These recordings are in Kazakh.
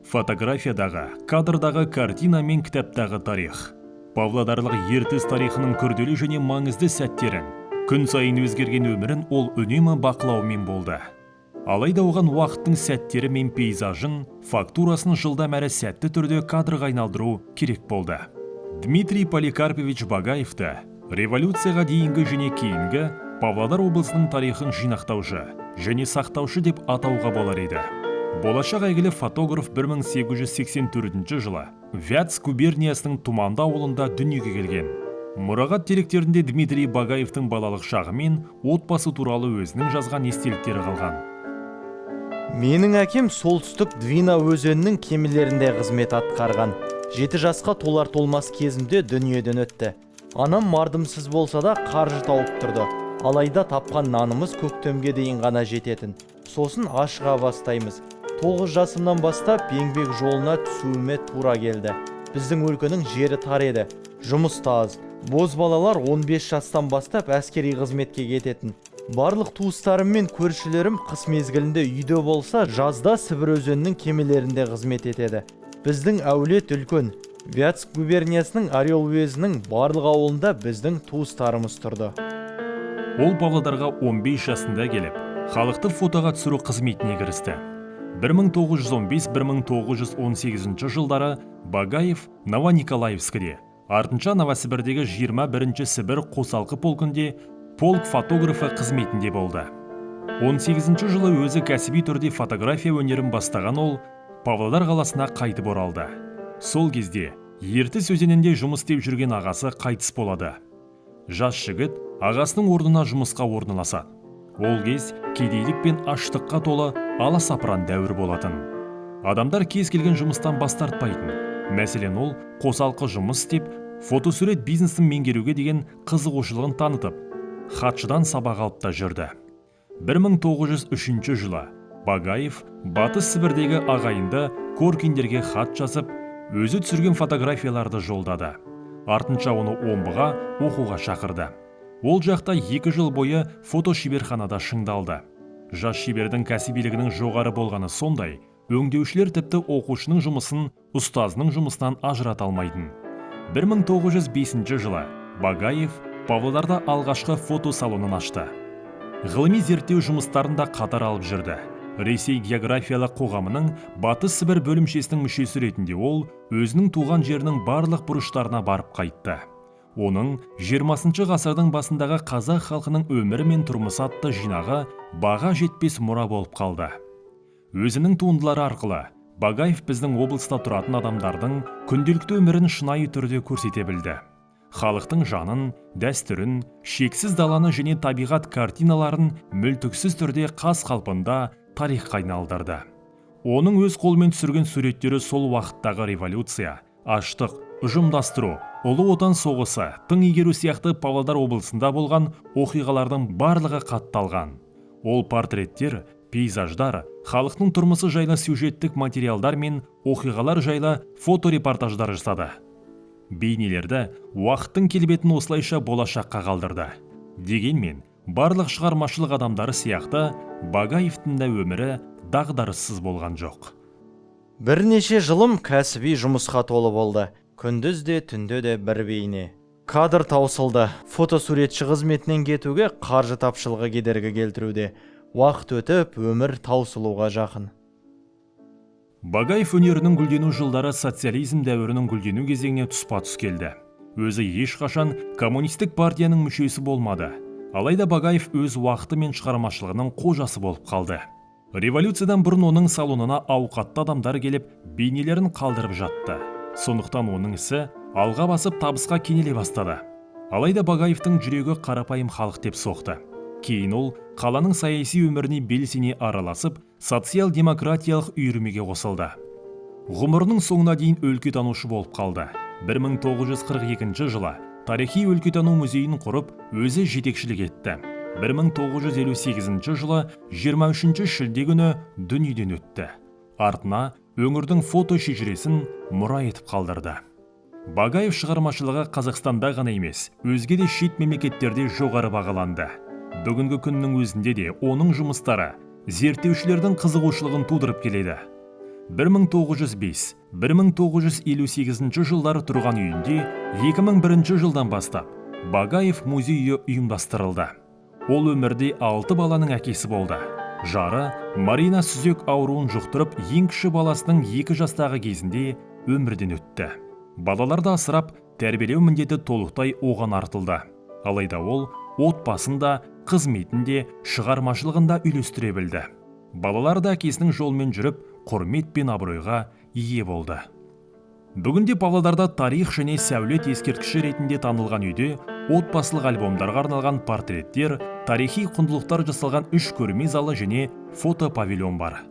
Фотографиядағы, кадрдағы картина мен кітаптағы тарих. Павлодарлық ертіс тарихының күрделі және маңызды сәттерін, күн сайын өзгерген өмірін ол үнемі бақылаумен болды. Алайда оған уақыттың сәттері мен пейзажын, фактурасын жылдам әрі сәтті түрде кадрға айналдыру керек болды. Дмитрий Поликарпович Багаевты революцияға дейінгі және кейінгі Павлодар облысының тарихын жинақтаушы және сақтаушы деп атауға болар еді. Болашақ әйгілі фотограф 1884 жылы Вятск губерниясының Туманды ауылында дүниеге келген. Мұрағат деректерінде Дмитрий Багаевтың балалық шағы мен отбасы туралы өзінің жазған естеліктері қалған. Менің әкем солтүстік Двина өзенінің кемелерінде қызмет атқарған. 7 жасқа толар толмас кезімде дүниеден өтті. Анам мардымсыз болса да қаржы тауып тұрды. Алайда тапқан нанымыз көктемге дейін ғана жететін. Сосын ашыға бастаймыз. 9 жасымнан бастап еңбек жолына түсуіме тура келді. Біздің өлкенің жері тар еді, жұмыс та аз. Бозбалалар 15 жастан бастап әскери қызметке кететін. Барлық туыстарым мен көршілерім қыс мезгілінде үйде болса, жазда Сібір өзенінің кемелерінде қызмет етеді. Біздің әулет үлкен. Вятск губерниясының Орел уезінің барлық ауылында біздің туыстарымыз тұрды. Ол Павлодарға 15 жасында келіп, халықты фотоға түсіру қызметіне кірісті. 1915-1918 жылдары Багаев Новониколаевскіде, артынша Новосібірдегі 21-ші Сібір қосалқы полкінде полк фотографы қызметінде болды. 18 жылы өзі кәсіби түрде фотография өнерін бастаған ол Павлодар қаласына қайтып оралды. Сол кезде Ертіс өзенінде жұмыс істеп жүрген ағасы қайтыс болады. Жас жігіт ағасының орнына жұмысқа орналасады. Ол кез кедейлік пен аштыққа толы аласапыран дәуір болатын. Адамдар кез келген жұмыстан бас тартпайтын. Мәселен ол қосалқы жұмыс істеп, фотосурет бизнесін меңгеруге деген қызығушылығын танытып, хатшыдан сабақ алып та жүрді. 1903 жылы Багаев Батыс Сібірдегі ағайынды Коркиндерге хат жазып, өзі түсірген фотографияларды жолдады. Артынша оны Омбыға оқуға шақырды. Ол жақта 2 жыл бойы фотошеберханада шыңдалды. Жас шебердің кәсібилігінің жоғары болғаны сондай, өңдеушілер тіпті оқушының жұмысын ұстазының жұмысынан ажырата алмайтын. 1905 жылы Багаев Павлодарда алғашқы фотосалонын ашты. Ғылыми зерттеу жұмыстарында қатар алып жүрді. Ресей географиялық қоғамының Батыс Сібір бөлімшесінің мүшесі ретінде ол өзінің туған жерінің барлық бұрыштарына барып қайтты. Оның 20 ғасырдың басындағы қазақ халқының өмірі мен тұрмысы атты жинағы баға жетпес мұра болып қалды. Өзінің туындылары арқылы Багаев біздің облыста тұратын адамдардың күнделікті өмірін шынайы түрде көрсете білді. Халықтың жанын, дәстүрін, шексіз даланы және табиғат картиналарын мүлтіксіз түрде қаз қалпында тарихқа айналдырды. Оның өз қолымен түсірген суреттері сол уақыттағы революция, аштық, ұжымдастыру, ұлы отан соғысы, тың игеру сияқты Павлодар облысында болған оқиғалардың барлығы қатталған. Ол портреттер, пейзаждар, халықтың тұрмысы жайлы сюжеттік материалдар мен оқиғалар жайлы фоторепортаждар жасады. Бейнелерді уақыттың келбетін осылайша болашаққа қалдырды. Дегенмен, барлық шығармашылық адамдары сияқты Багаевтың да өмірі дағдарыссыз болған жоқ. Бірнеше жылым кәсіби жұмысқа толы болды. Күндіз де түнде де бір бейне. Кадр таусылды. Фотосуретші қызметінен кетуге қаржы тапшылығы кедергі келтіруде. Уақыт өтіп, өмір таусылуға жақын. Багаев өнерінің гүлдену жылдары социализм дәуірінің гүлдену кезеңіне тұспа-тұс келді. Өзі ешқашан коммунистік партияның мүшесі болмады. Алайда Багаев өз уақыты мен шығармашылығының қожасы болып қалды. Революциядан бұрын оның салонына ауқатты адамдар келіп, бейнелерін қалдырып жатты. Сондықтан оның ісі алға басып табысқа кенеле бастады. Алайда Багаевтың жүрегі қарапайым халық деп соқты. Кейін ол қаланың саяси өміріне белсене араласып, социал-демократиялық үйірмеге қосылды. Ғұмырының соңына дейін өлкетанушы болып қалды. 1942 жылы тарихи өлкетану музейін құрып, өзі жетекшілік етті. 1958 жылы 23 шілде күні дүниеден өтті. Артына өңірдің фото шежіресін мұра етіп қалдырды. Багаев шығармашылығы Қазақстанда ғана емес, өзге де шет мемлекеттерде жоғары бағаланды. Бүгінгі күннің өзінде де оның жұмыстары зерттеушілердің қызығушылығын тудырып келеді. 1905-1958 жылдары тұрған үйінде 2001 жылдан бастап Багаев музейі ұйымдастырылды. Ол өмірде 6 баланың әкесі болды. Жары Марина сүзек ауруын жұқтырып, ең кіші баласының 2 жастағы кезінде өмірден өтті. Балаларды асырап, тәрбиелеу міндеті толықтай оған артылды. Алайда ол отбасында, қызметінде, шығармашылығында үйлестіре білді. Балалар да әкесінің жолмен жүріп, құрмет пен абыройға ие болды. Бүгінде Павлодарда тарих және сәулет ескерткіші ретінде танылған үйде отбасылық альбомдарға арналған портреттер, тарихи құндылықтар жасалған 3 көрме залы және фотопавильон бар.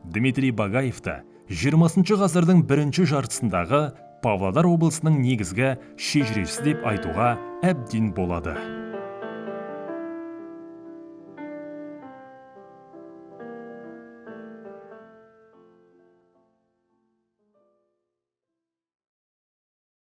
Дмитрий Багаевты 20 ғасырдың бірінші жартысындағы Павлодар облысының негізгі шежіресі деп айтуға әбден болады.